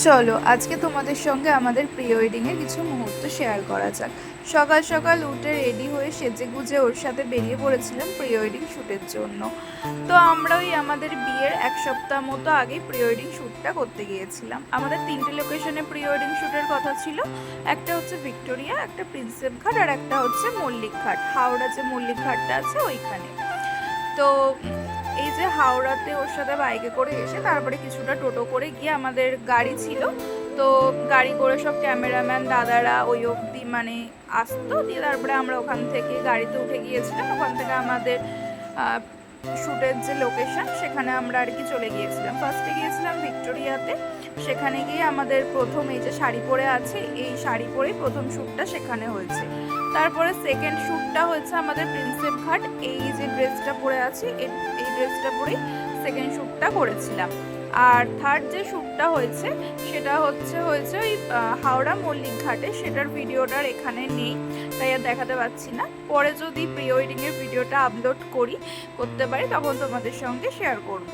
চলো আজকে তোমাদের সঙ্গে আমাদের প্রি ওয়েডিংয়ের কিছু মুহূর্ত শেয়ার করা যাক। সকাল সকাল উঠে রেডি হয়ে সেজেগুজে ওর সাথে বেরিয়ে পড়েছিলাম প্রি ওয়েডিং শ্যুটের জন্য। তো আমরা ওই আমাদের বিয়ের এক সপ্তাহ মতো আগেই প্রি ওয়েডিং শ্যুটটা করতে গিয়েছিলাম। আমাদের 3টে লোকেশনে প্রি ওয়েডিং শ্যুটের কথা ছিল। একটা হচ্ছে ভিক্টোরিয়া, একটা প্রিন্সেপ ঘাট, আর একটা হচ্ছে মল্লিক ঘাট, হাওড়া যে মল্লিক ঘাটটা আছে ওইখানে। তো এই যে হাওড়াতে ওর সাথে বাইকে করে এসে তারপরে কিছুটা টোটো করে গিয়ে আমাদের গাড়ি ছিল, তো গাড়ি করে সব ক্যামেরাম্যান দাদারা ওই অবধি মানে আসতো, দিয়ে তারপরে আমরা ওখান থেকে গাড়িতে উঠে গিয়েছিলাম। ওখান থেকে আমাদের শ্যুটের যে লোকেশন সেখানে আমরা আর কি চলে গিয়েছিলাম। ফার্স্টে গিয়েছিলাম ভিক্টোরিয়াতে, সেখানে গিয়ে আমাদের প্রথম এই যে শাড়ি পরে আছে এই শাড়ি পরেই প্রথম শ্যুটটা সেখানে হয়েছে। তারপরে সেকেন্ড শ্যুটটা হয়েছে আমাদের প্রিন্সেপ ঘাট, এই যে ড্রেসটা পরে আছি এই ড্রেসটা পরেই সেকেন্ড শ্যুটটা করেছিলাম। আর থার্ড যে শ্যুটটা হয়েছে সেটা হচ্ছে ওই হাওড়া মল্লিক ঘাটে, সেটার ভিডিওটার এখানে নেই তাই আর দেখাতে পাচ্ছি না। পরে যদি প্রি ওয়েডিংয়ের ভিডিওটা আপলোড করতে পারি তখন তোমাদের সঙ্গে শেয়ার করব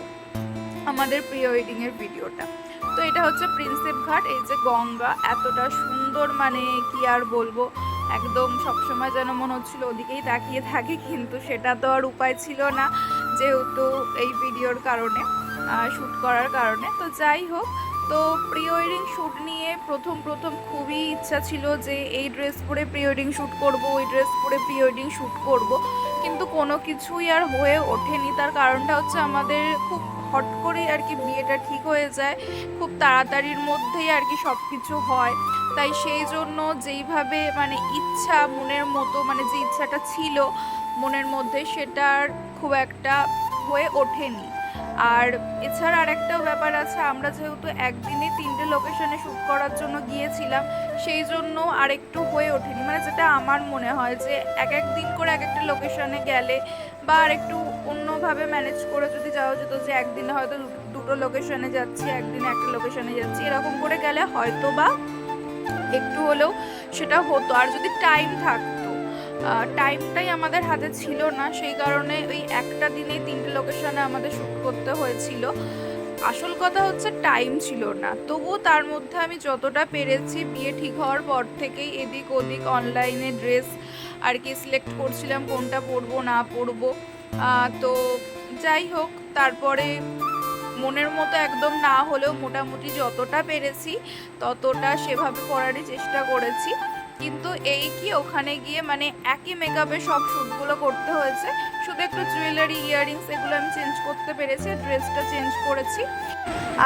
আমাদের প্রি ওয়েডিংয়ের ভিডিওটা। তো এটা হচ্ছে প্রিন্সেপ ঘাট, এই যে গঙ্গা এতটা সুন্দর, মানে কি আর বলবো, একদম সবসময় যেন মনে হচ্ছিল ওদিকেই তাকিয়ে থাকে, কিন্তু সেটা তো আর উপায় ছিল না যেহেতু এই ভিডিওর কারণে, শ্যুট করার কারণে। তো যাই হোক, তো প্রি ওয়েডিং শ্যুট নিয়ে প্রথম খুবই ইচ্ছা ছিল যে এই ড্রেস পরে প্রি ওয়েডিং শ্যুট করবো, ওই ড্রেস পরে প্রি ওয়েডিং শ্যুট করব, কিন্তু কোনো কিছুই আর হয়ে ওঠেনি। তার কারণটা হচ্ছে আমাদের খুব হট করে আর কি বিয়েটা ঠিক হয়ে যায়, খুব তাড়াতাড়ির মধ্যেই আর কি সব কিছু হয়। তাই সেই জন্য যেইভাবে মানে ইচ্ছা মনের মতো, মানে যে ইচ্ছাটা ছিল মনের মধ্যে সেটার খুব একটা হয়ে ওঠেনি। আর এছাড়া আরেকটাও ব্যাপার আছে, আমরা যেহেতু একদিনে 3টে লোকেশনে শ্যুট করার জন্য গিয়েছিলাম সেই জন্য আরেকটু হয়ে ওঠেনি, মানে যেটা আমার মনে হয় যে এক দিন করে এক একটা লোকেশনে গেলে বা আর একটু অন্যভাবে ম্যানেজ করে যদি যাওয়া যেত, যে একদিনে হয়তো দুটো লোকেশনে যাচ্ছি, একদিনে একটা লোকেশনে যাচ্ছি, এরকম করে গেলে হয়তো বা একটু হলেও সেটা হতো। আর যদি টাইম থাকতো, টাইমটাই আমাদের হাতে ছিল না, সেই কারণে ওই একটা দিনেই 3টে লোকেশনে আমাদের শ্যুট করতে হয়েছিল। আসল কথা হচ্ছে টাইম ছিল না, তবুও তার মধ্যে আমি যতটা পেরেছি বিয়ে ঠিক হওয়ার পর থেকেই এদিক ওদিক অনলাইনে ড্রেস আর কি সিলেক্ট করছিলাম কোনটা পরবো না পরবো। তো যাই হোক, তারপরে মনের মতো একদম না হলেও মোটামুটি যতটা পেরেছি ততটা সেভাবে পড়ারই চেষ্টা করেছি। কিন্তু এই কি ওখানে গিয়ে মানে একই মেকআপে সব শ্যুটগুলো করতে হয়েছে, শুধু একটু জুয়েলারি ইয়াররিংস এগুলো আমি চেঞ্জ করতে পেরেছি, ড্রেসটা চেঞ্জ করেছি।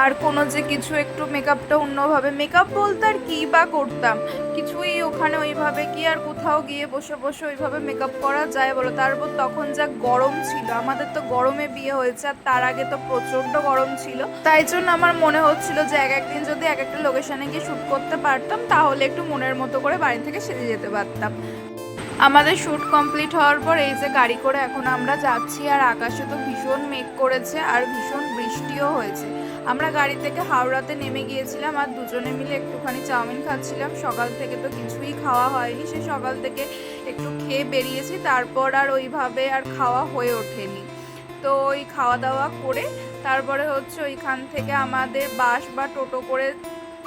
আর কোনো যে কিছু একটু মেকআপটা অন্যভাবে, মেকআপ বলতে আর কী বা করতাম, কিছুই ওখানে ওইভাবে কি আর কোথাও গিয়ে বসে বসে ওইভাবে মেকআপ করা যায় বলো? তারপর তখন যা গরম ছিল, আমাদের তো গরমে বিয়ে হয়েছে আর তার আগে তো প্রচণ্ড গরম ছিল, তাই জন্য আমার মনে হচ্ছিল যে একদিন যদি এক একটা লোকেশনে গিয়ে শ্যুট করতে পারতাম তাহলে একটু মনের মতো করে বাড়ি থেকে সেজে যেতে পারতাম। আমাদের শ্যুট কমপ্লিট হওয়ার পর এই যে গাড়ি করে এখন আমরা যাচ্ছি, আর আকাশে তো ভীষণ মেঘ করেছে আর ভীষণ বৃষ্টিও হয়েছে। আমরা গাড়ি থেকে হাওড়াতে নেমে গিয়েছিলাম আর দুজনে মিলে একটুখানি চাউমিন খাচ্ছিলাম। সকাল থেকে তো কিছুই খাওয়া হয়নি, সে সকাল থেকে একটু খেয়ে বেরিয়েছি, তারপর আর ওইভাবে আর খাওয়া হয়ে ওঠেনি। তো ওই খাওয়া দাওয়া করে তারপরে হচ্ছে ওইখান থেকে আমাদের বাস বা টোটো করে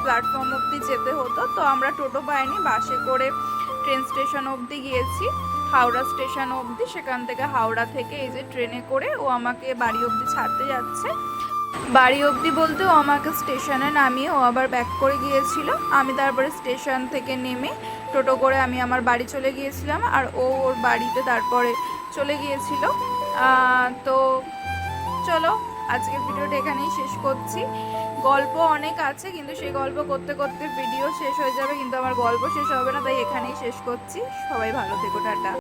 প্ল্যাটফর্ম অবধি যেতে হতো, তো আমরা টোটো পাইনি, বাসে করে ট্রেন স্টেশন অবধি গিয়েছি, হাওড়া স্টেশন অবধি। সেখান থেকে হাওড়া থেকে এই যে ট্রেনে করে ও আমাকে বাড়ি অবধি ছাড়তে যাচ্ছে। বাড়ি অবধি বলতে ও আমাকে স্টেশনে নামিয়ে ও আবার ব্যাক করে গিয়েছিল, আমি তারপরে স্টেশন থেকে নেমে টোটো করে আমি আমার বাড়ি চলে গিয়েছিলাম আর ও ওর বাড়িতে তারপরে চলে গিয়েছিল। তো চলো আজকের ভিডিওটা এখানেই শেষ করছি। গল্প অনেক আছে কিন্তু সেই গল্প করতে করতে ভিডিও শেষ হয়ে যাবে, কিন্তু আমার গল্প শেষ হবে না, তাই এখানেই শেষ করছি। সবাই ভালো থেকো, টাটা।